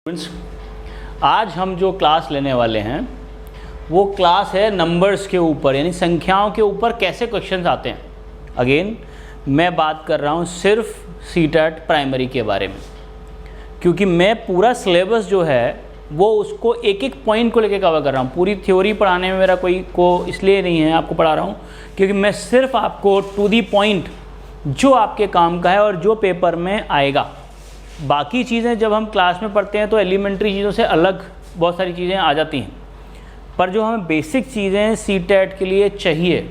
Students, आज हम जो क्लास लेने वाले हैं वो क्लास है नंबर्स के ऊपर, यानी संख्याओं के ऊपर कैसे क्वेश्चंस आते हैं। अगेन मैं बात कर रहा हूँ सिर्फ सीटेट प्राइमरी के बारे में, क्योंकि मैं पूरा सिलेबस जो है वो उसको एक एक पॉइंट को लेकर कवर कर रहा हूँ। पूरी थ्योरी पढ़ाने में मेरा कोई को इसलिए नहीं है आपको पढ़ा रहा हूँ, क्योंकि मैं सिर्फ आपको टू दी पॉइंट जो आपके काम का है और जो पेपर में आएगा। बाकी चीज़ें जब हम क्लास में पढ़ते हैं तो एलिमेंट्री चीज़ों से अलग बहुत सारी चीज़ें आ जाती हैं, पर जो हमें बेसिक चीज़ें सीटेट के लिए चाहिए,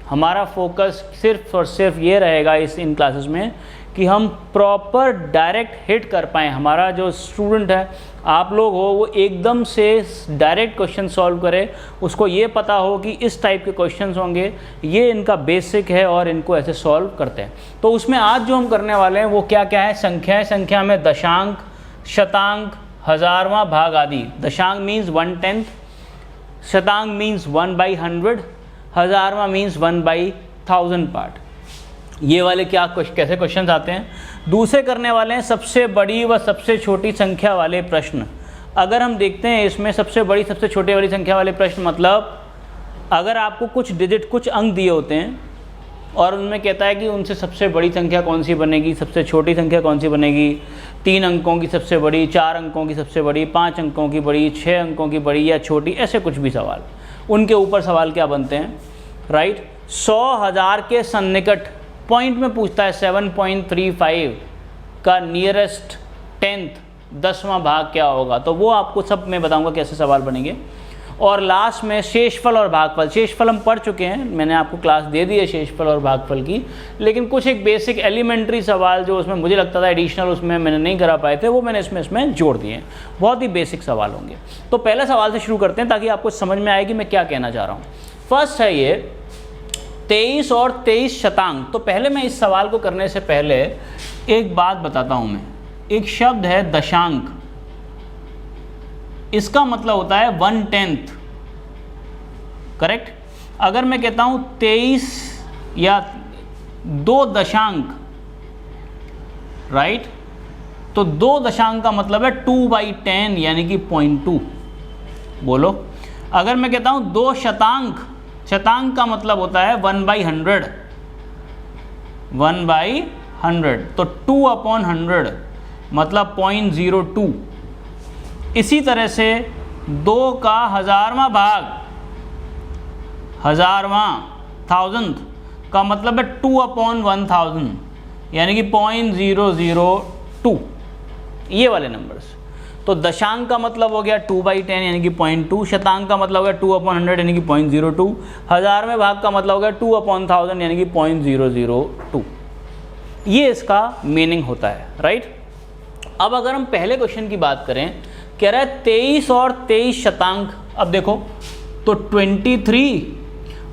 हमारा फोकस सिर्फ और सिर्फ ये रहेगा इन क्लासेस में कि हम प्रॉपर डायरेक्ट हिट कर पाएँ। हमारा जो स्टूडेंट है, आप लोग हो, वो एकदम से डायरेक्ट क्वेश्चन सॉल्व करे, उसको ये पता हो कि इस टाइप के क्वेश्चंस होंगे, ये इनका बेसिक है और इनको ऐसे सॉल्व करते हैं। तो उसमें आज जो हम करने वाले हैं वो क्या क्या है, संख्या है। संख्या में दशांक, शतांक, हज़ारवां, भाग आदि। दशांक मीन्स 1/10, शतांक मीन्स 1/100, हज़ारवां मीन्स 1/1000 पार्ट। ये वाले कैसे क्वेश्चंस आते हैं। दूसरे करने वाले हैं सबसे बड़ी व सबसे छोटी संख्या वाले प्रश्न। अगर हम देखते हैं इसमें सबसे बड़ी सबसे छोटे वाली संख्या वाले प्रश्न, मतलब अगर आपको कुछ डिजिट, कुछ अंक दिए होते हैं और उनमें कहता है कि उनसे सबसे बड़ी संख्या कौन सी बनेगी, सबसे छोटी संख्या कौन सी बनेगी, 3 अंकों की सबसे बड़ी, 4 अंकों की सबसे बड़ी, 5 अंकों की बड़ी, 6 अंकों की बड़ी या छोटी, ऐसे कुछ भी सवाल, उनके ऊपर सवाल क्या बनते हैं, राइट। 100,000 के सन्निकट पॉइंट में पूछता है 7.35 का नियरेस्ट 10th 10वां भाग क्या होगा, तो वो आपको सब मैं बताऊंगा कैसे सवाल बनेंगे। और लास्ट में शेषफल और भागफल। शेषफल हम पढ़ चुके हैं, मैंने आपको क्लास दे दी है शेषफल और भागफल की, लेकिन कुछ एक बेसिक एलिमेंट्री सवाल जो उसमें मुझे लगता था एडिशनल उसमें मैंने नहीं करा पाए थे, वो मैंने इसमें जोड़ दिए हैं। बहुत ही बेसिक सवाल होंगे। तो पहले सवाल से शुरू करते हैं ताकि आपको समझ में आए कि मैं क्या कहना चाह रहा हूँ। फर्स्ट है ये 23 और 23 शतांक। तो पहले मैं इस सवाल को करने से पहले एक बात बताता हूं। मैं एक शब्द है दशांक, इसका मतलब होता है 1/10, करेक्ट। अगर मैं कहता हूं 23 या 2 दशांक, राइट, तो 2 दशांक का मतलब है 2/10 यानी कि 0.2। बोलो। अगर मैं कहता हूं 2 शतांक, शतांक का मतलब होता है 1/100, 1/100, तो 2/100 मतलब 0.02। इसी तरह से 2 का हज़ारवां भाग, हज़ारवां 1000th का मतलब है 2/1000 यानी कि 0.002। ये वाले नंबर्स। तो दशांक का मतलब हो गया 2/10 यानी कि 0.2, शतांक का मतलब हो गया 2/100 यानी कि 0.02, हज़ारवें भाग का मतलब हो गया 2/1000 यानी कि 0.002। ये इसका मीनिंग होता है, राइट। अब अगर हम पहले क्वेश्चन की बात करें, कह रहा है 23 और 23 शतांक। अब देखो तो 23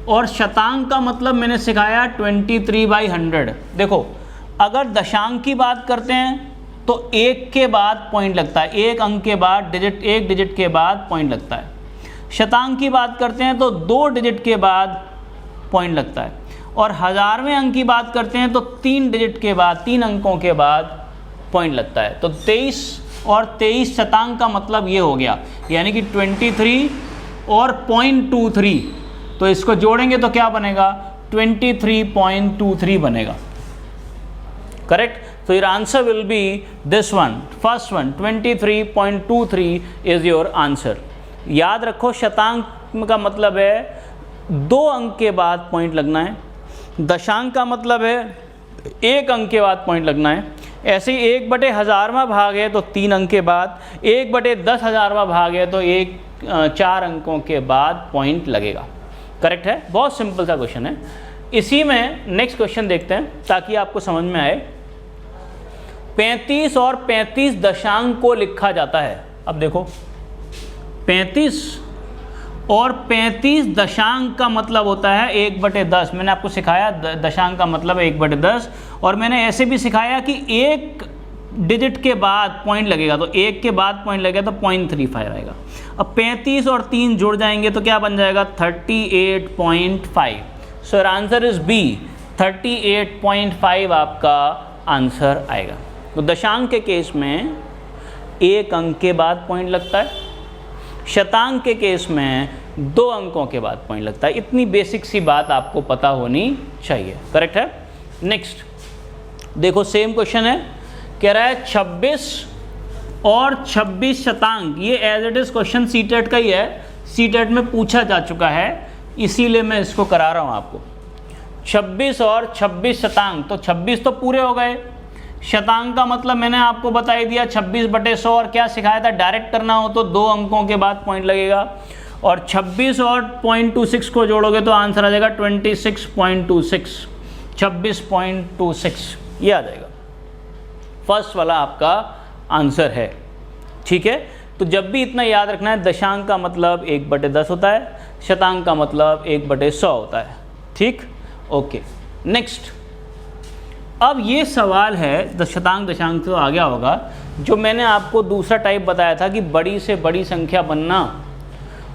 और शतांक का मतलब मैंने सिखाया 23/100। देखो अगर दशांक की बात करते हैं तो 1 के बाद पॉइंट लगता है, 1 अंक के बाद डिजिट, 1 डिजिट के बाद पॉइंट लगता है। शतांक की बात करते हैं तो 2 डिजिट के बाद पॉइंट लगता है। और हज़ारवें अंक की बात करते हैं तो 3 डिजिट के बाद, 3 अंकों के बाद पॉइंट लगता है। तो 23 और 23 शतांक का मतलब ये हो गया, यानी कि 23 और 0.23, तो इसको जोड़ेंगे तो क्या बनेगा, 23.23 बनेगा, correct. So your answer will be this one, first one, 23.23 is your answer. याद रखो शतांक का मतलब है 2 अंक के बाद पॉइंट लगना है, दशांक का मतलब है 1 अंक के बाद पॉइंट लगना है। ऐसे ही 1/1000वां भाग है तो 3 अंक के बाद, 1/10,000वां भाग है तो 4 अंकों के बाद पॉइंट लगेगा, करेक्ट है। बहुत सिंपल सा क्वेश्चन है। इसी में नेक्स्ट क्वेश्चन देखते हैं ताकि आपको समझ में आए। 35 और 35 दशांक को लिखा जाता है। अब देखो 35 और 35 दशांक का मतलब होता है 1/10। मैंने आपको सिखाया दशांक का मतलब है 1/10, और मैंने ऐसे भी सिखाया कि 1 डिजिट के बाद पॉइंट लगेगा, तो 1 के बाद पॉइंट लगेगा तो 0.35 आएगा। अब 35 और 3 जुड़ जाएंगे तो क्या बन जाएगा, 38.5। So your answer is B, 38.5 आपका आंसर आएगा। तो दशांक के केस में 1 अंक के बाद पॉइंट लगता है, शतांक के केस में 2 अंकों के बाद पॉइंट लगता है। इतनी बेसिक सी बात आपको पता होनी चाहिए। करेक्ट है। नेक्स्ट देखो, सेम क्वेश्चन है, कह रहा है 26 और 26 शतांक। ये as it is question CTET का ही है, सीटेट में पूछा जा चुका है, इसीलिए मैं इसको करा रहा हूँ आपको। 26 और 26 शतांक, तो 26 तो पूरे हो गए, शतांक का मतलब मैंने आपको बता ही दिया 26/100, और क्या सिखाया था, डायरेक्ट करना हो तो 2 अंकों के बाद पॉइंट लगेगा, और 26 और 0.26 को जोड़ोगे तो आंसर आ जाएगा 26.26, 26.26 ये आ जाएगा। फर्स्ट वाला आपका आंसर है। ठीक है, तो जब भी इतना याद रखना है, दशांक का मतलब 1/10 होता है, शतांक का मतलब 1/100 होता है। ठीक, ओके। नेक्स्ट, अब ये सवाल है, शतांक दशांक तो आ गया होगा, जो मैंने आपको दूसरा टाइप बताया था कि बड़ी से बड़ी संख्या बनना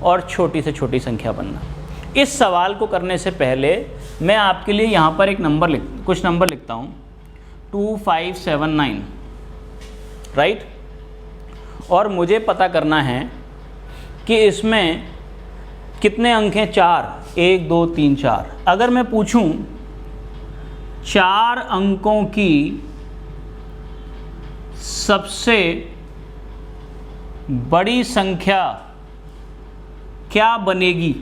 और छोटी से छोटी संख्या बनना। इस सवाल को करने से पहले मैं आपके लिए यहाँ पर एक नंबर कुछ नंबर लिखता हूँ, 2579, राइट। और मुझे पता करना है कि इसमें कितने अंक हैं, 4, 1 2 3 4। अगर मैं पूछूं 4 अंकों की सबसे बड़ी संख्या क्या बनेगी,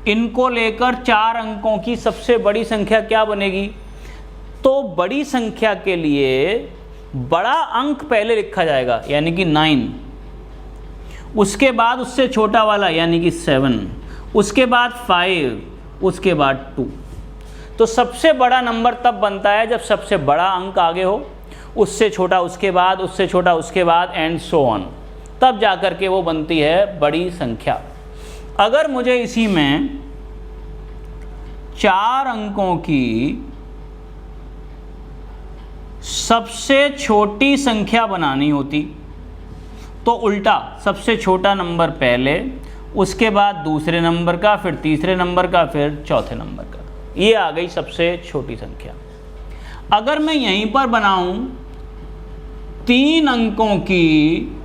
इनको लेकर 4 अंकों की सबसे बड़ी संख्या क्या बनेगी, तो बड़ी संख्या के लिए बड़ा अंक पहले लिखा जाएगा, यानी कि 9, उसके बाद उससे छोटा वाला यानी कि 7, उसके बाद 5, उसके बाद 2। तो सबसे बड़ा नंबर तब बनता है जब सबसे बड़ा अंक आगे हो, उससे छोटा उसके बाद, उससे छोटा उसके बाद, एंड सो ऑन, तब जाकर के वो बनती है बड़ी संख्या। अगर मुझे इसी में 4 अंकों की सबसे छोटी संख्या बनानी होती तो उल्टा, सबसे छोटा नंबर पहले, उसके बाद दूसरे नंबर का, फिर तीसरे नंबर का, फिर चौथे नंबर का, ये आ गई सबसे छोटी संख्या। अगर मैं यहीं पर बनाऊं 3 अंकों की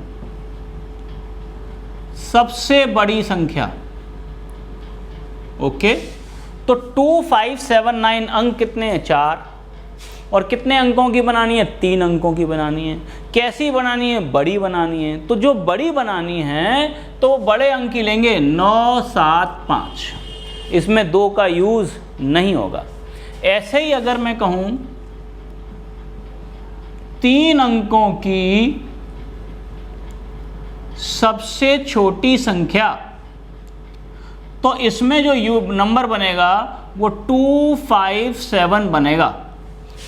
सबसे बड़ी संख्या, ओके, तो 2579 अंक कितने हैं, 4, और कितने अंकों की बनानी है, 3 अंकों की बनानी है। कैसी बनानी है, बड़ी बनानी है। तो जो बड़ी बनानी है तो बड़े अंक की लेंगे, 9 7 5, इसमें 2 का यूज नहीं होगा। ऐसे ही अगर मैं कहूं 3 अंकों की सबसे छोटी संख्या, तो इसमें जो नंबर बनेगा वो 257 बनेगा,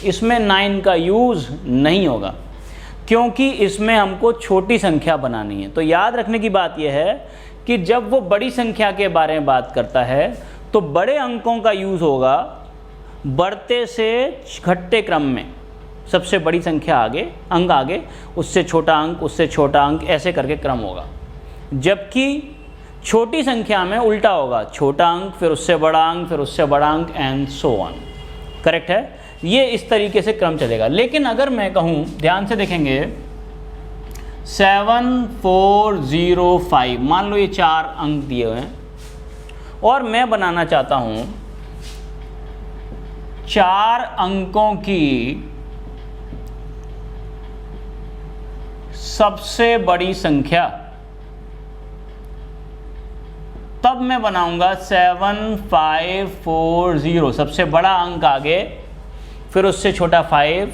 इसमें 9 का यूज नहीं होगा, क्योंकि इसमें हमको छोटी संख्या बनानी है। तो याद रखने की बात यह है कि जब वो बड़ी संख्या के बारे में बात करता है तो बड़े अंकों का यूज होगा बढ़ते से घटते क्रम में, सबसे बड़ी संख्या आगे, अंक आगे, उससे छोटा अंक, उससे छोटा अंक, ऐसे करके क्रम होगा। जबकि छोटी संख्या में उल्टा होगा, छोटा अंक, फिर उससे बड़ा अंक, फिर उससे बड़ा अंक, एंड सो ऑन। करेक्ट है, ये इस तरीके से क्रम चलेगा। लेकिन अगर मैं कहूँ, ध्यान से देखेंगे, 7405, मान लो ये 4 अंक दिए हुए हैं और मैं बनाना चाहता हूँ 4 अंकों की सबसे बड़ी संख्या, तब मैं बनाऊंगा 7540, सबसे बड़ा अंक आगे, फिर उससे छोटा 5,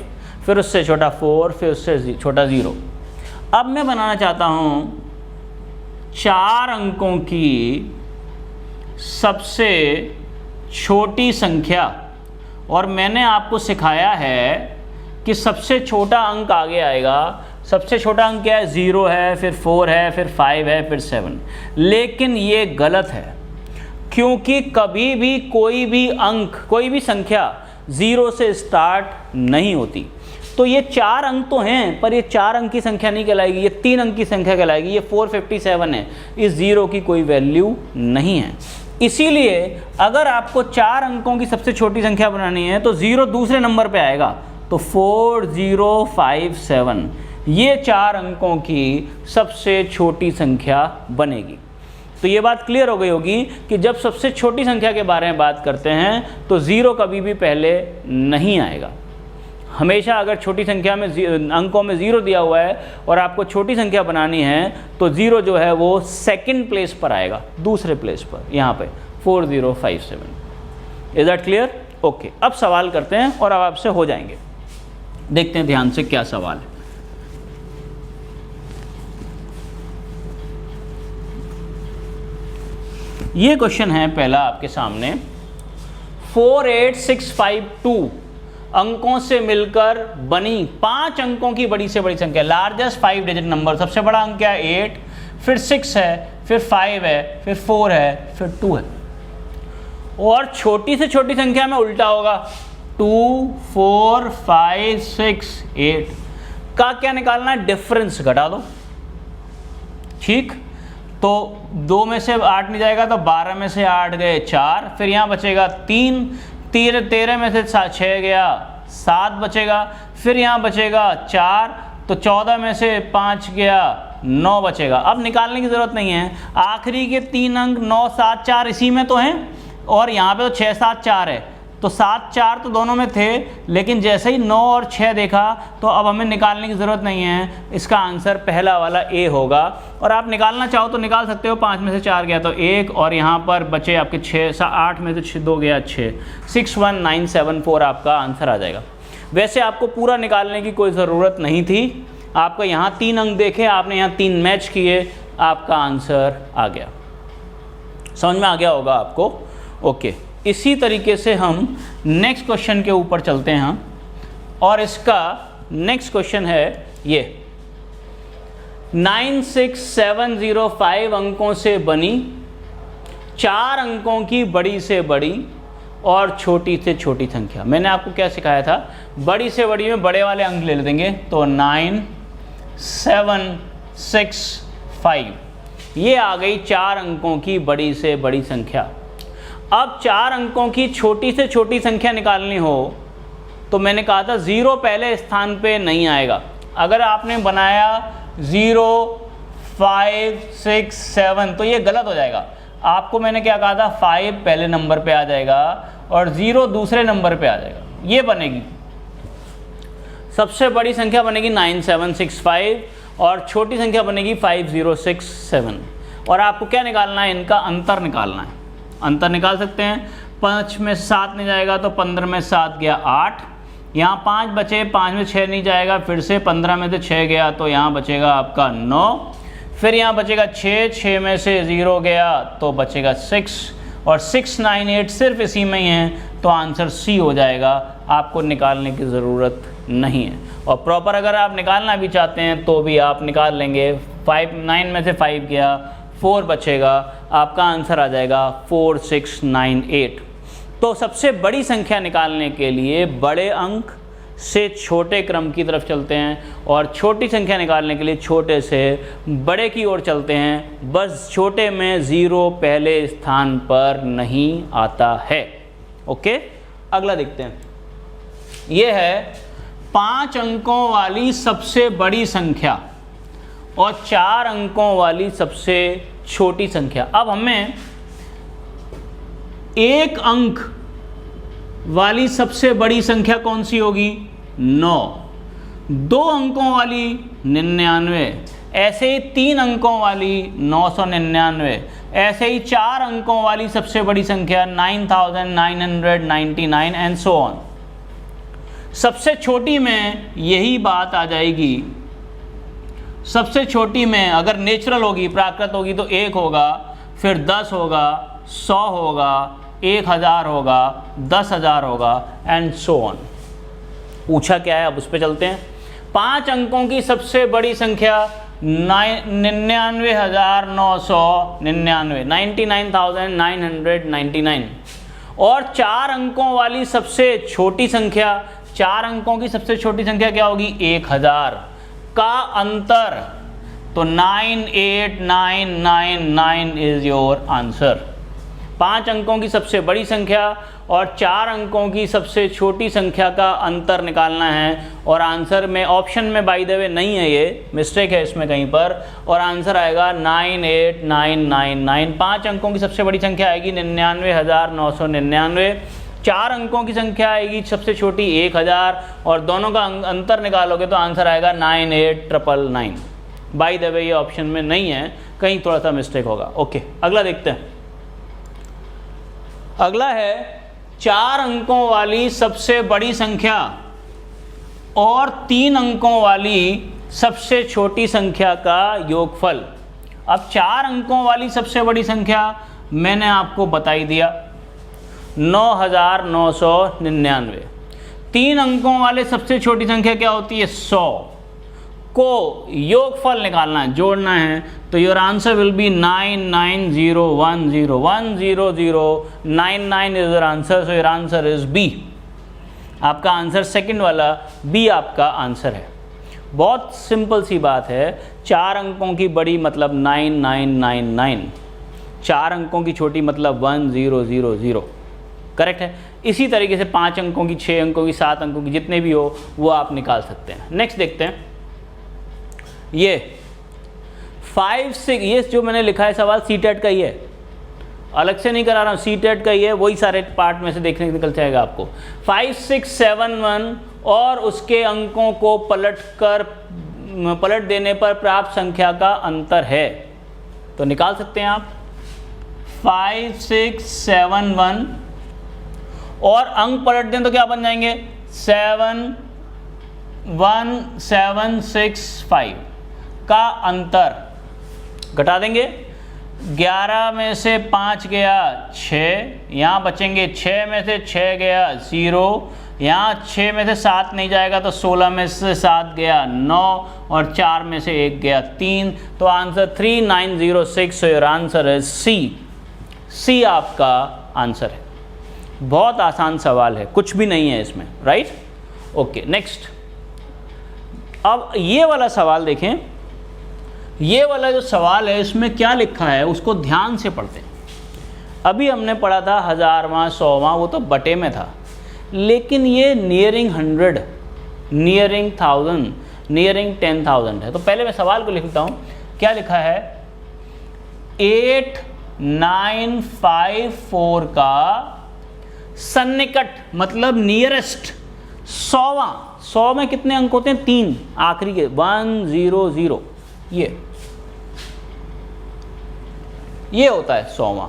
फिर उससे छोटा 4, फिर उससे छोटा 0। अब मैं बनाना चाहता हूँ 4 अंकों की सबसे छोटी संख्या, और मैंने आपको सिखाया है कि सबसे छोटा अंक आगे आएगा। सबसे छोटा अंक क्या है, 0 है, फिर 4 है, फिर 5 है, फिर 7। लेकिन ये गलत है, क्योंकि कभी भी कोई भी अंक, कोई भी संख्या 0 से स्टार्ट नहीं होती। तो ये 4 अंक तो हैं, पर ये 4 अंक की संख्या नहीं कहलाएगी, ये 3 अंक की संख्या कहलाएगी। ये 457 है, इस 0 की कोई वैल्यू नहीं है। इसीलिए अगर आपको 4 अंकों की सबसे छोटी संख्या बनानी है तो 0 दूसरे नंबर पे आएगा, तो 4057, ये 4 अंकों की सबसे छोटी संख्या बनेगी। तो ये बात क्लियर हो गई होगी कि जब सबसे छोटी संख्या के बारे में बात करते हैं तो 0 कभी भी पहले नहीं आएगा। हमेशा अगर छोटी संख्या में अंकों में 0 दिया हुआ है और आपको छोटी संख्या बनानी है तो 0 जो है वो सेकंड प्लेस पर आएगा, दूसरे प्लेस पर, यहाँ पे 4057। Is that clear? ओके, अब सवाल करते हैं और अब आपसे हो जाएंगे। देखते हैं ध्यान से क्या सवाल है। ये क्वेश्चन है पहला आपके सामने, 48652 अंकों से मिलकर बनी 5 अंकों की बड़ी से बड़ी संख्या, लार्जेस्ट 5 डिजिट नंबर। सबसे बड़ा अंक क्या है? 8, फिर 6 है, फिर 5 है, फिर 4 है, फिर 2 है। और छोटी से छोटी संख्या में उल्टा होगा, 2, 4, 5, 6, 8 का क्या निकालना है? डिफरेंस घटा दो। ठीक, तो 2 में से 8 नहीं जाएगा तो 12 में से 8 गए 4, फिर यहाँ बचेगा 3, 13 में से 6 गया 7 बचेगा, फिर यहाँ बचेगा 4, तो 14 में से 5 गया 9 बचेगा। अब निकालने की ज़रूरत नहीं है, आखिरी के 3 अंक 9, 7, 4 इसी में तो हैं और यहाँ पे तो 6, 7, 4 है, तो 7, 4 तो दोनों में थे, लेकिन जैसे ही 9 और 6 देखा तो अब हमें निकालने की ज़रूरत नहीं है। इसका आंसर पहला वाला ए होगा। और आप निकालना चाहो तो निकाल सकते हो, 5 में से 4 गया तो 1 और यहाँ पर बचे आपके 6, 8 में से 2 गया 6, 61974 आपका आंसर आ जाएगा। वैसे आपको पूरा निकालने की कोई ज़रूरत नहीं थी, आपका यहाँ 3 अंक देखे, आपने यहाँ 3 मैच किए, आपका आंसर आ गया। समझ में आ गया होगा आपको? ओके, इसी तरीके से हम नेक्स्ट क्वेश्चन के ऊपर चलते हैं और इसका नेक्स्ट क्वेश्चन है ये, 96705 अंकों से बनी 4 अंकों की बड़ी से बड़ी और छोटी से छोटी संख्या। मैंने आपको क्या सिखाया था? बड़ी से बड़ी में बड़े वाले अंक ले देंगे, तो 9765 ये आ गई 4 अंकों की बड़ी से बड़ी संख्या। अब 4 अंकों की छोटी से छोटी संख्या निकालनी हो तो मैंने कहा था 0 पहले स्थान पे नहीं आएगा। अगर आपने बनाया 0, 5, 6, 7 तो ये गलत हो जाएगा। आपको मैंने क्या कहा था? 5 पहले नंबर पे आ जाएगा और 0 दूसरे नंबर पे आ जाएगा। ये बनेगी सबसे बड़ी संख्या बनेगी 9765 और छोटी संख्या बनेगी 5067। और आपको क्या निकालना है? इनका अंतर निकालना है। अंतर निकाल सकते हैं, 5 में 7 नहीं जाएगा तो 15 में 7 गया 8, यहाँ 5 बचे, 5 में 6 नहीं जाएगा, फिर से 15 में से 6 गया तो यहाँ बचेगा आपका 9, फिर यहाँ बचेगा 6 में से 0 गया तो बचेगा 6 और 698 सिर्फ इसी में ही है, तो आंसर सी हो जाएगा। आपको निकालने की ज़रूरत नहीं है। और प्रॉपर अगर आप निकालना भी चाहते हैं तो भी आप निकाल लेंगे। 9 में से 5 गया, 4 बचेगा, आपका आंसर आ जाएगा 4698। तो सबसे बड़ी संख्या निकालने के लिए बड़े अंक से छोटे क्रम की तरफ चलते हैं और छोटी संख्या निकालने के लिए छोटे से बड़े की ओर चलते हैं। बस छोटे में 0 पहले स्थान पर नहीं आता है। ओके, अगला देखते हैं। यह है 5 अंकों वाली सबसे बड़ी संख्या और 4 अंकों वाली सबसे छोटी संख्या। अब हमें 1 अंक वाली सबसे बड़ी संख्या कौन सी होगी? 9। 2 अंकों वाली 99, ऐसे ही 3 अंकों वाली 999, ऐसे ही 4 अंकों वाली सबसे बड़ी संख्या 9999 एंड सो ऑन। सबसे छोटी में यही बात आ जाएगी। सबसे छोटी में अगर नेचुरल होगी, प्राकृत होगी तो 1 होगा, फिर 10 होगा, 100 होगा, 1000 होगा, 10,000 होगा एंड सो ऑन। पूछा क्या है, अब उस पर चलते हैं। 5 अंकों की सबसे बड़ी संख्या 99,999, 99,999 और 4 अंकों वाली सबसे छोटी संख्या, 4 अंकों की सबसे छोटी संख्या क्या होगी? 1000 का अंतर, तो 9899 इज योर आंसर। 5 अंकों की सबसे बड़ी संख्या और 4 अंकों की सबसे छोटी संख्या का अंतर निकालना है। और आंसर में ऑप्शन में बाय द वे नहीं है, ये मिस्टेक है इसमें कहीं पर, और आंसर आएगा 98999। 5 अंकों की सबसे बड़ी संख्या आएगी 99,999, 4 अंकों की संख्या आएगी सबसे छोटी 1000, और दोनों का अंतर निकालोगे तो आंसर आएगा 98999। बाय द वे ये ऑप्शन में नहीं है, कहीं थोड़ा सा मिस्टेक होगा। ओके, अगला देखते हैं। अगला है 4 अंकों वाली सबसे बड़ी संख्या और 3 अंकों वाली सबसे छोटी संख्या का योगफल। अब 4 अंकों वाली सबसे बड़ी संख्या मैंने आपको बताई दिया 9,999। 3 अंकों वाले सबसे छोटी संख्या क्या होती है 100 को योगफल निकालना है, जोड़ना है, तो your answer will be 9901010099 is your answer, so your answer is B. आपका आंसर सेकंड वाला बी आपका आंसर है। बहुत सिंपल सी बात है, 4 अंकों की बड़ी मतलब 9999, 4 अंकों की छोटी मतलब 1000, करेक्ट है। इसी तरीके से 5 अंकों की, 6 अंकों की, 7 अंकों की, जितने भी हो वो आप निकाल सकते हैं। नेक्स्ट देखते हैं, ये 5, 6, ये जो मैंने लिखा है सवाल सीटेट का ही है, अलग से नहीं करा रहा हूँ, सीटेट का ही है, वही सारे पार्ट में से देखने को निकल जाएगा आपको। 5, 6, 7, 1 और उसके अंकों को पलट देने पर प्राप्त संख्या का अंतर है, तो निकाल सकते हैं आप। 5, 6, 7, 1 और अंक पलट दें तो क्या बन जाएंगे 7, 1, 7, 6, 5 का अंतर घटा देंगे। 11 में से 5 गया 6, यहाँ बचेंगे 6 में से 6 गया 0, यहाँ 6 में से 7 नहीं जाएगा तो 16 में से 7 गया 9 और 4 में से 1 गया 3, तो आंसर 3906। सो योर आंसर है सी। सी आपका आंसर है। बहुत आसान सवाल है, कुछ भी नहीं है इसमें, राइट। Okay, next. अब ये वाला सवाल देखें, ये वाला जो सवाल है इसमें क्या लिखा है उसको ध्यान से पढ़ते हैं। अभी हमने पढ़ा था 1000वां 100वां, वो तो बटे में था, लेकिन ये नियरिंग 100, नियरिंग 1000, नियरिंग 10,000 है। तो पहले मैं सवाल को लिखता हूँ, क्या लिखा है 8954 का सन्निकट मतलब नियरेस्ट 100 में कितने अंक होते हैं 3 आखिरी के 100, ये होता है 100वां,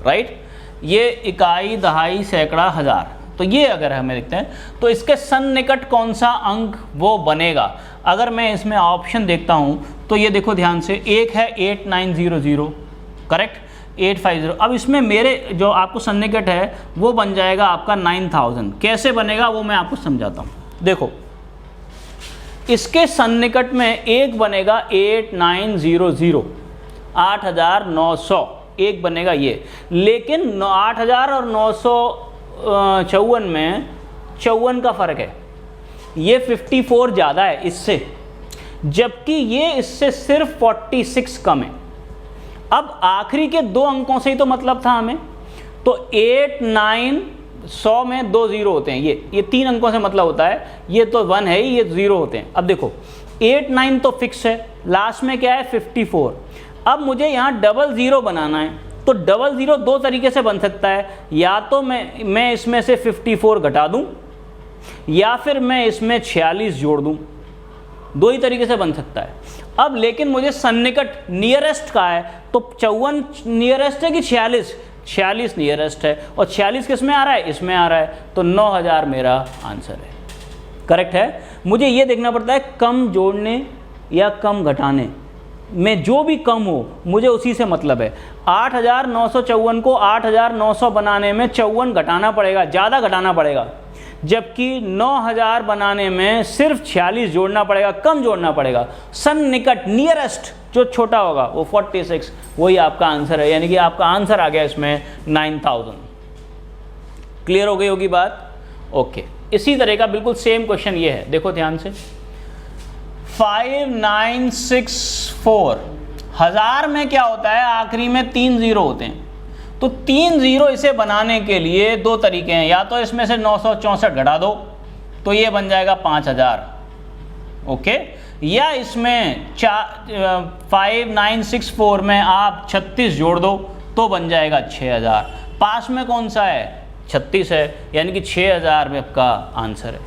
राइट। ये इकाई, दहाई, सैकड़ा, हजार, तो ये अगर हमें देखते हैं तो इसके सन्निकट कौन सा अंक वो बनेगा। अगर मैं इसमें ऑप्शन देखता हूं तो ये देखो ध्यान से, एक है 8900, करेक्ट, 850। अब इसमें मेरे जो आपको सन्निकट है वो बन जाएगा आपका 9000। कैसे बनेगा वो मैं आपको समझाता हूँ। देखो, इसके सन्निकट में एक बनेगा 8900, 8900 एक बनेगा ये, लेकिन 8000 और 954 में 54 का फ़र्क है, ये 54 ज़्यादा है इससे, जबकि ये इससे सिर्फ 46 कम है। अब आखिरी के 2 अंकों से ही तो मतलब था हमें, तो 100 में 2 0 होते हैं, ये 3 अंकों से मतलब होता है, ये तो 1 है ही, ये 0 होते हैं। अब देखो 89 तो फिक्स है, लास्ट में क्या है 54। अब मुझे यहाँ 00 बनाना है, तो 00 2 तरीके से बन सकता है, या तो मैं इसमें से 54 घटा दूं, या फिर मैं इसमें 46 जोड़ दूं, 2 ही तरीके से बन सकता है। अब लेकिन मुझे सन्निकट नियरेस्ट का है, तो 54 नियरेस्ट है कि 46? 46 नियरेस्ट है, और 46 किस में आ रहा है? इसमें आ रहा है, तो 9000 मेरा आंसर है, करेक्ट है। मुझे ये देखना पड़ता है कम जोड़ने या कम घटाने में, जो भी कम हो मुझे उसी से मतलब है। 8954 को 8900 बनाने में 54 घटाना पड़ेगा, ज़्यादा घटाना पड़ेगा, जबकि 9000 बनाने में सिर्फ 46 जोड़ना पड़ेगा, कम जोड़ना पड़ेगा। सन्निकट नियरेस्ट जो छोटा होगा वो 46, वही आपका आंसर है, यानी कि आपका आंसर आ गया इसमें 9000। क्लियर हो गई होगी बात? ओके, इसी तरह का बिल्कुल सेम क्वेश्चन ये है, देखो ध्यान से। 5964, 1000 में क्या होता है आखिरी में 3 0 होते हैं, तो 3 जीरो इसे बनाने के लिए दो तरीके हैं, या तो इसमें से 964 घटा दो तो ये बन जाएगा 5000, ओके, या इसमें 5964 में आप 36 जोड़ दो तो बन जाएगा 6000। पास में कौन सा है? 36 है, यानी कि 6000 में आपका आंसर है।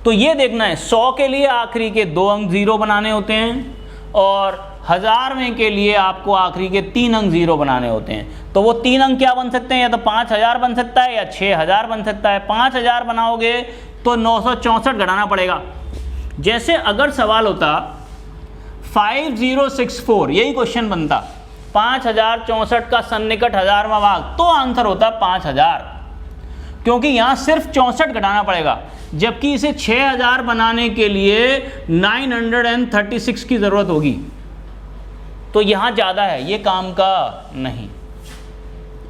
तो ये देखना है 100 के लिए आखिरी के 2 अंक जीरो बनाने होते हैं और 1000 में के लिए आपको आखिरी के 3 अंक जीरो बनाने होते हैं। तो वो 3 अंक क्या बन सकते हैं? या तो 5000 बन सकता है या 6000 बन सकता है। 5000 बनाओगे तो 964 घटाना पड़ेगा। जैसे अगर सवाल होता 5064, यही क्वेश्चन बनता 5064 का सन्निकट 1000वां भाग, तो आंसर होता 5000, क्योंकि यहां सिर्फ 64 घटाना पड़ेगा, जबकि इसे 6000 बनाने के लिए 936 की जरूरत होगी। तो यहां ज्यादा है, ये काम का नहीं।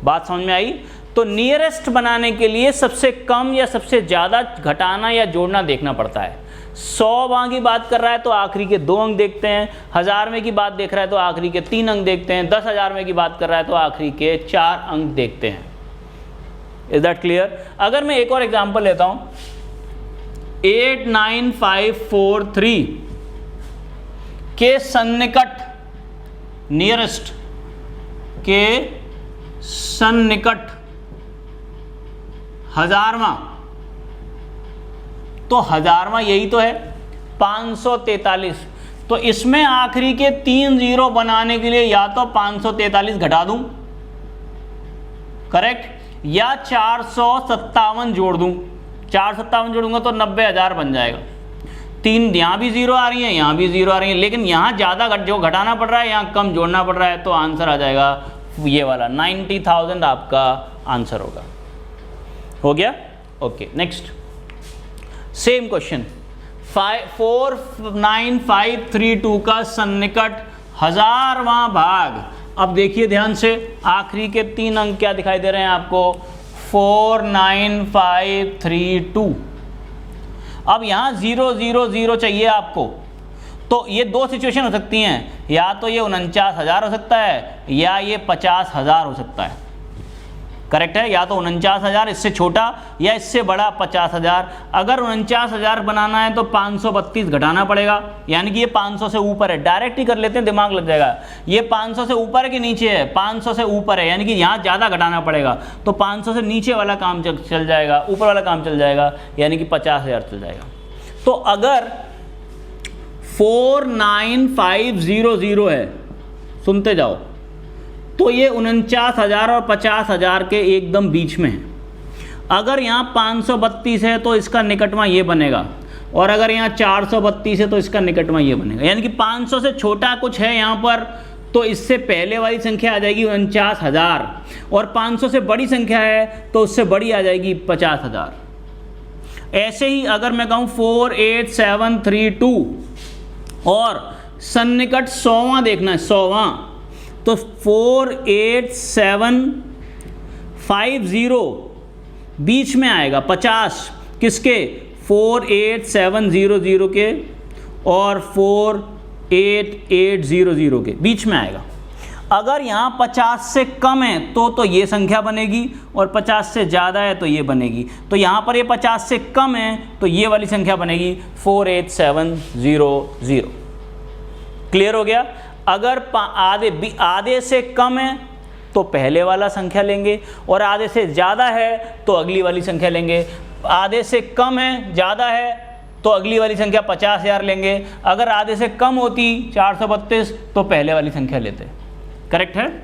बात समझ में आई? तो नियरेस्ट बनाने के लिए सबसे कम या सबसे ज्यादा घटाना या जोड़ना देखना पड़ता है। 100 की बात कर रहा है तो आखिरी के 2 अंक देखते हैं, 1000 में की बात देख रहा है तो आखिरी के 3 अंक देखते हैं, 10,000 में की बात कर रहा है तो आखिरी के 4 अंक देखते हैं। Is that clear? अगर मैं एक और एग्जांपल लेता हूं, 89543 के सन्निकट, नियरेस्ट के सन्निकट 1000वां, तो 1000वां यही तो है 543। तो इसमें आखिरी के 3 जीरो बनाने के लिए या तो 543 घटा दूं, करेक्ट, या 457 जोड़ दूं। 457 जोड़ूंगा तो 90,000 बन जाएगा। 3 यहां भी जीरो आ रही है, यहां भी जीरो आ रही है, लेकिन यहां ज्यादा जो घटाना पड़ रहा है यहां कम जोड़ना पड़ रहा है, तो आंसर आ जाएगा ये वाला 90,000 आपका आंसर होगा। हो गया? ओके, नेक्स्ट सेम क्वेश्चन, 49532 का सन्निकट 1000वां भाग। अब देखिए ध्यान से, आखिरी के 3 अंक क्या दिखाई दे रहे हैं आपको? 49532। अब यहां 000 चाहिए आपको, तो ये दो सिचुएशन हो सकती हैं, या तो ये 49,000 हो सकता है या ये 50,000 हो सकता है। करेक्ट है? या तो 49,000 इससे छोटा या इससे बड़ा 50,000। अगर 49,000 बनाना है तो 532 घटाना पड़ेगा, यानी कि ये 500 से ऊपर है। डायरेक्ट ही कर लेते हैं, दिमाग लग जाएगा। ये 500 से ऊपर है कि नीचे है? 500 से ऊपर है, यानी कि यहाँ ज़्यादा घटाना पड़ेगा, तो 500 से नीचे वाला काम चल जाएगा, ऊपर वाला काम चल जाएगा, यानी कि 50,000 चल जाएगा। तो अगर 49500 है, सुनते जाओ, तो ये 49,000 और 50,000 के एकदम बीच में है। अगर यहाँ 532 है तो इसका निकटवा ये बनेगा, और अगर यहाँ 432 है तो इसका निकटवा ये बनेगा, यानी कि 500 से छोटा कुछ है यहाँ पर, तो इससे पहले वाली संख्या आ जाएगी 49,000, और 500 से बड़ी संख्या है तो उससे बड़ी आ जाएगी 50,000। ऐसे ही अगर मैं कहूँ 48732 और सन्निकट 100वां देखना है, 100वां, तो 48750 बीच में आएगा 50 किसके? 48700 के और 48800 के बीच में आएगा। अगर यहाँ 50 से कम है तो ये संख्या बनेगी, और 50 से ज़्यादा है तो ये बनेगी। तो यहाँ पर ये 50 से कम है तो ये वाली संख्या बनेगी 48700। क्लियर हो गया? अगर आधे से कम है तो पहले वाला संख्या लेंगे, और आधे से ज़्यादा है तो अगली वाली संख्या लेंगे। आधे से कम है, ज़्यादा है, तो अगली वाली संख्या 50,000 लेंगे। अगर आधे से कम होती 432 तो पहले वाली संख्या लेते। करेक्ट है?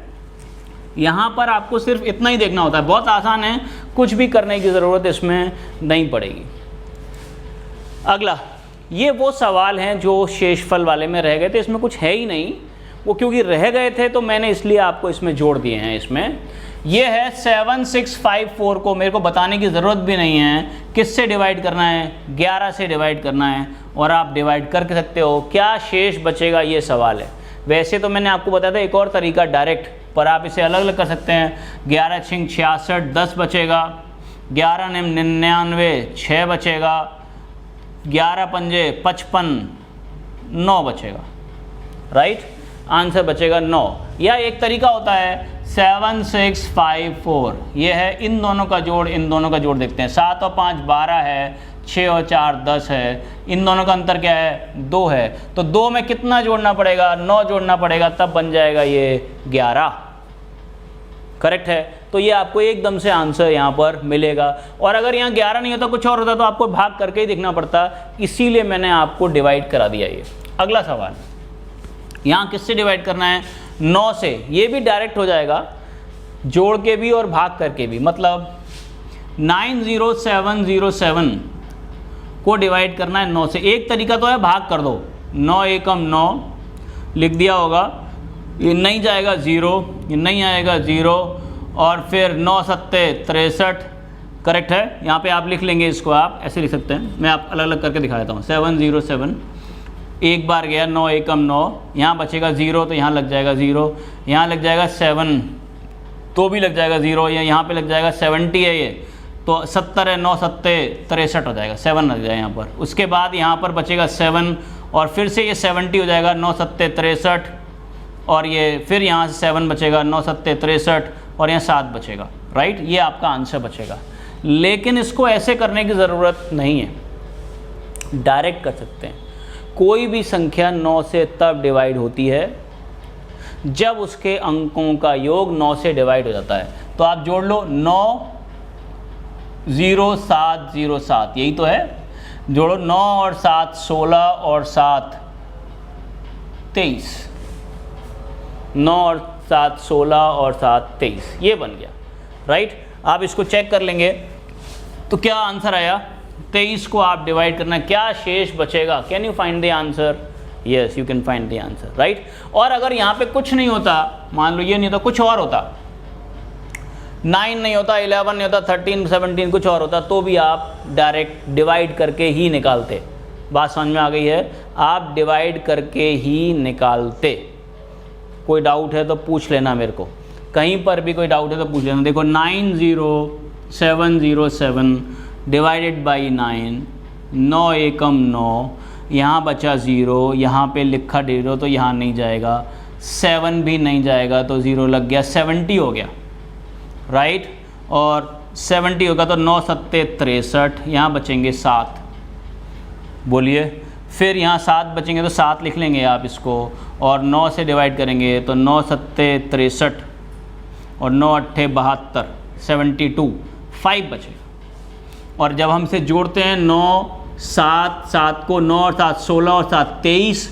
यहाँ पर आपको सिर्फ इतना ही देखना होता है, बहुत आसान है, कुछ भी करने की ज़रूरत इसमें नहीं पड़ेगी। अगला, ये वो सवाल हैं जो शेषफल वाले में रह गए थे, इसमें कुछ है ही नहीं, वो क्योंकि रह गए थे तो मैंने इसलिए आपको इसमें जोड़ दिए हैं। इसमें ये है 7654 को मेरे को बताने की ज़रूरत भी नहीं है किससे डिवाइड करना है, 11 से डिवाइड करना है, और आप डिवाइड कर सकते हो। क्या शेष बचेगा, ये सवाल है। वैसे तो मैंने आपको बताया था एक और तरीका डायरेक्ट, पर आप इसे अलग अलग कर सकते हैं। 11 छिंग 66 10 बचेगा, 11 निम 99 6 बचेगा, 11 पंजे 55 9 बचेगा। राइट? आंसर बचेगा 9। या एक तरीका होता है 7654, ये है इन दोनों का जोड़, इन दोनों का जोड़ देखते हैं। 7 और 5 12 है, 6 और 4 10 है, इन दोनों का अंतर क्या है 2 है, तो 2 में कितना जोड़ना पड़ेगा 9 जोड़ना पड़ेगा, तब बन जाएगा ये 11। करेक्ट है। तो ये आपको एकदम से आंसर यहाँ पर मिलेगा। और अगर यहाँ 11 नहीं होता कुछ और होता तो आपको भाग करके ही दिखना पड़ता, इसीलिए मैंने आपको डिवाइड करा दिया। ये अगला सवाल, यहाँ किससे डिवाइड करना है 9 से, ये भी डायरेक्ट हो जाएगा जोड़ के भी और भाग करके भी। मतलब 90707 को डिवाइड करना है 9 से। एक तरीका तो है भाग कर दो, 9 एकम 9 लिख दिया होगा, ये नहीं जाएगा 0, ये नहीं आएगा 0, और फिर 9 सत्ते 63। करेक्ट है। यहाँ पे आप लिख लेंगे, इसको आप ऐसे लिख सकते हैं, मैं आप अलग अलग करके दिखा देता हूँ। 707 एक बार गया, 9 एकम 9, यहाँ बचेगा 0 तो यहाँ लग जाएगा 0, यहाँ लग जाएगा 7 तो भी लग जाएगा 0, या यहाँ पे लग जाएगा 70 है ये तो 70 है, 9 सत्ते 63 हो जाएगा, 7 लग जाएगा यहाँ पर। उसके बाद यहाँ पर बचेगा 7 और फिर से ये 70 हो जाएगा, 9 सत्ते 63, और ये फिर यहाँ से 7 बचेगा, 9 सत्ते 63, और यहाँ 7 बचेगा। राइट, ये आपका आंसर बचेगा। लेकिन इसको ऐसे करने की ज़रूरत नहीं है, डायरेक्ट कर सकते हैं। कोई भी संख्या 9 से तब डिवाइड होती है जब उसके अंकों का योग 9 से डिवाइड हो जाता है। तो आप जोड़ लो 90707, यही तो है, जोड़ो 9 और 7 16 और 7 23, 9 और 7 16 और 7 23, ये बन गया। राइट, आप इसको चेक कर लेंगे तो क्या आंसर आया, 23 को आप डिवाइड करना, क्या शेष बचेगा। Can you find the answer? Yes, you can find the answer. Right, और अगर यहाँ पे कुछ नहीं होता, मान लो ये नहीं होता, कुछ और होता, 9 नहीं होता, 11 नहीं होता, 13 17 कुछ और होता, तो भी आप डायरेक्ट डिवाइड करके ही निकालते। बात समझ में आ गई है? आप डिवाइड करके ही निकालते। कोई डाउट है तो पूछ लेना मेरे को, कहीं पर भी कोई डाउट है तो पूछ लेना। देखो 90707 डिवाइडेड बाई 9, 9 एकम 9, यहाँ बचा 0, यहाँ पे लिखा 0 तो यहाँ नहीं जाएगा, 7 भी नहीं जाएगा तो 0 लग गया, 70 हो गया। राइट, और 70 होगा तो 9 सत्ते 63, यहाँ बचेंगे 7, बोलिए। फिर यहाँ 7 बचेंगे तो 7 लिख लेंगे आप इसको, और 9 से डिवाइड करेंगे तो 9 सत्ते 63 और 9 अट्ठे 72, 72, 5 बचेगा। और जब हम इसे जोड़ते हैं 9 7 7 को, 9 और 7 16 और 7 23,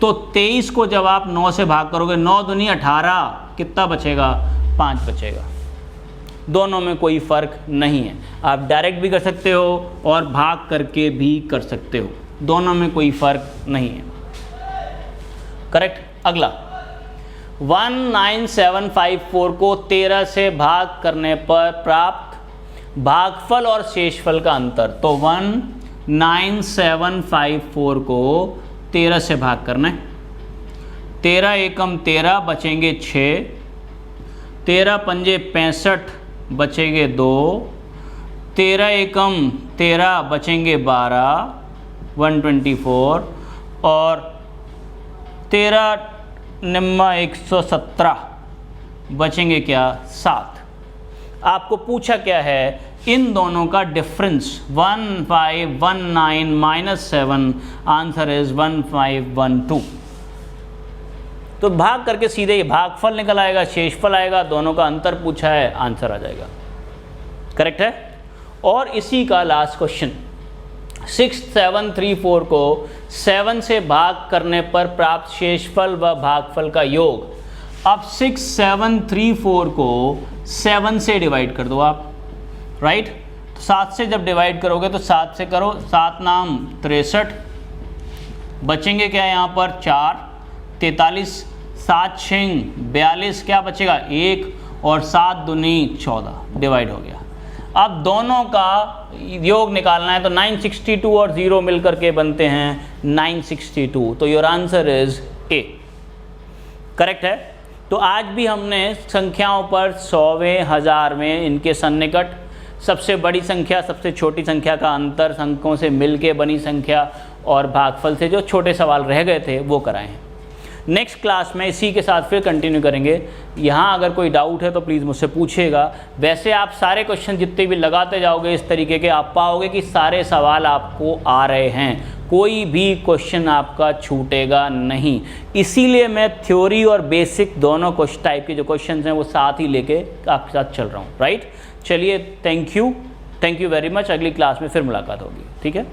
तो 23 को जब आप 9 से भाग करोगे, 9 दूनी 18, कितना बचेगा 5 बचेगा। दोनों में कोई फ़र्क नहीं है, आप डायरेक्ट भी कर सकते हो और भाग करके भी कर सकते हो, दोनों में कोई फ़र्क नहीं है। करेक्ट। अगला 19754 को 13 से भाग करने पर प्राप्त भागफल और शेषफल का अंतर। तो 19754 को 13 से भाग करना है, 13 एकम 13 बचेंगे 6, 13 पंजे 65 बचेंगे 2, 13 एकम 13 बचेंगे 12, 124, और 13 निम्मा 117 बचेंगे क्या 7। आपको पूछा क्या है, इन दोनों का डिफरेंस 1519 माइनस 7, आंसर इज 1512। तो भाग करके सीधे ही भागफल निकल आएगा, शेषफल आएगा, दोनों का अंतर पूछा है, आंसर आ जाएगा। करेक्ट है। और इसी का लास्ट क्वेश्चन 6734 को 7 से भाग करने पर प्राप्त शेषफल व भागफल का योग। अब 6734 को 7 से डिवाइड कर दो आप। राइट, तो 7 से जब डिवाइड करोगे तो 7 से करो, 7 नाम 63, बचेंगे क्या यहाँ पर 4, 43, 7 छिंग 42, क्या बचेगा 1, और 7 दूनी 14 डिवाइड हो गया। अब दोनों का योग निकालना है तो 962 और 0 मिलकर के बनते हैं 962। तो your answer is a. Correct है। तो आज भी हमने संख्याओं पर 100वें, 1000 में इनके सन्निकट, सबसे बड़ी संख्या सबसे छोटी संख्या का अंतर, अंकों से मिलके बनी संख्या और भागफल से जो छोटे सवाल रह गए थे वो कराए हैं। नेक्स्ट क्लास में इसी के साथ फिर कंटिन्यू करेंगे। यहाँ अगर कोई डाउट है तो प्लीज़ मुझसे पूछिएगा। वैसे आप सारे क्वेश्चन जितने भी लगाते जाओगे इस तरीके के, आप पाओगे कि सारे सवाल आपको आ रहे हैं, कोई भी क्वेश्चन आपका छूटेगा नहीं। इसीलिए मैं थ्योरी और बेसिक दोनों कुछ टाइप के जो क्वेश्चन हैं वो साथ ही लेके आपके साथ चल रहा हूँ, राइट। चलिए, थैंक यू वेरी मच। अगली क्लास में फिर मुलाकात होगी, ठीक है।